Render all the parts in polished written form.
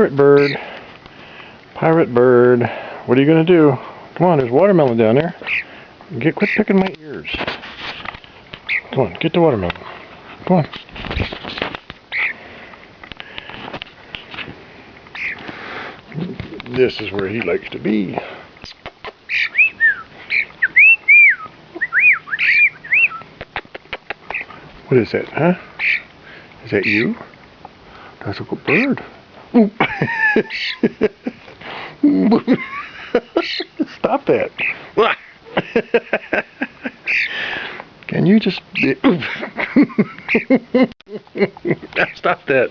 Pirate bird. Pirate bird. What are you going to do? Come on, there's watermelon down there. Quit picking my ears. Come on, get the watermelon. Come on. This is where he likes to be. What is that, huh? Is that you? That's a good bird. Stop that. Can you just... Stop that.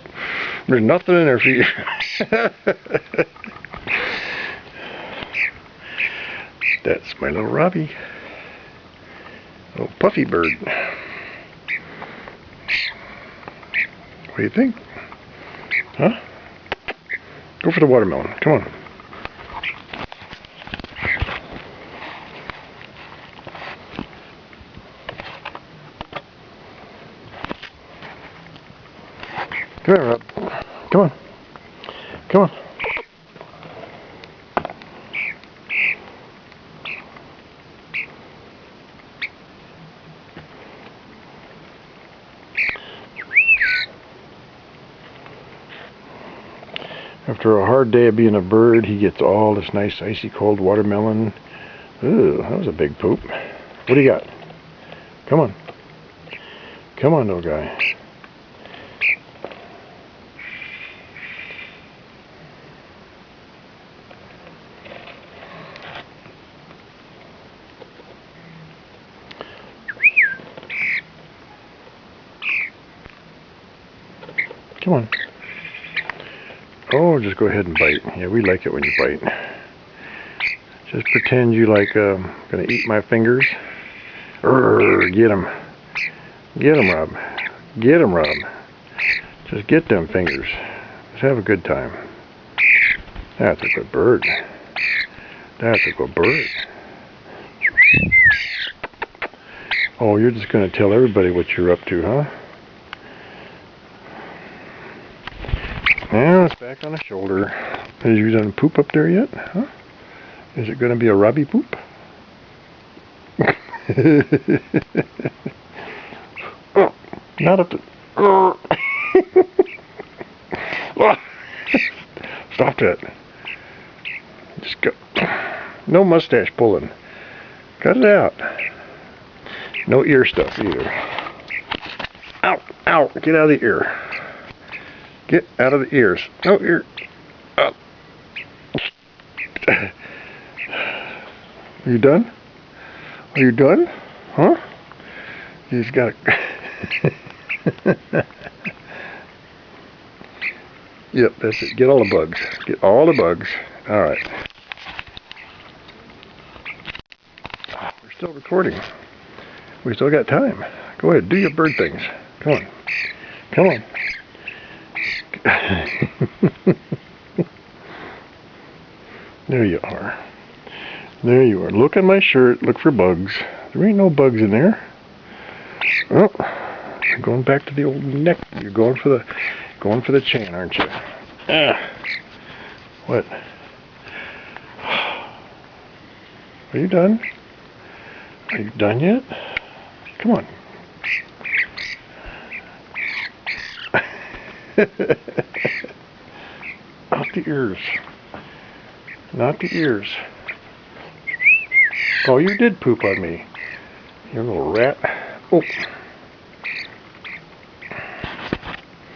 There's nothing in there for you. That's my little Robbie. Little puffy bird. What do you think? Huh? Go for the watermelon. Come on. Come here, Rob. Come on. Come on. After a hard day of being a bird, he gets all this nice icy cold watermelon. Ooh, that was a big poop. What do you got? Come on. Come on, little guy. Come on. Oh, just go ahead and bite. Yeah, we like it when you bite. Just pretend you like gonna eat my fingers. Get him. Get him, Rob. Get him, Rob. Just get them fingers. Just have a good time. That's a good bird. That's a good bird. Oh, you're just gonna tell everybody what you're up to, huh? Now it's back on the shoulder. Have you done poop up there yet? Huh? Is it going to be a Robbie poop? Oh, not up to... Stop that. Just go. No mustache pulling. Cut it out. No ear stuff either. Ow, ow, get out of the ear. Get out of the ears. No ear. Oh. Are you done? Are you done? Huh? He's got it. Yep, that's it. Get all the bugs. Get all the bugs. All right. We're still recording. We still got time. Go ahead. Do your bird things. Come on. Come on. There you are. There you are. Look at my shirt. Look for bugs. There ain't no bugs in there. Oh, you're going back to the old neck. You're going for the chain, aren't you? Ah. What? Are you done? Are you done yet? Come on. Not the ears. Not the ears. Oh, you did poop on me. You little rat. Oh.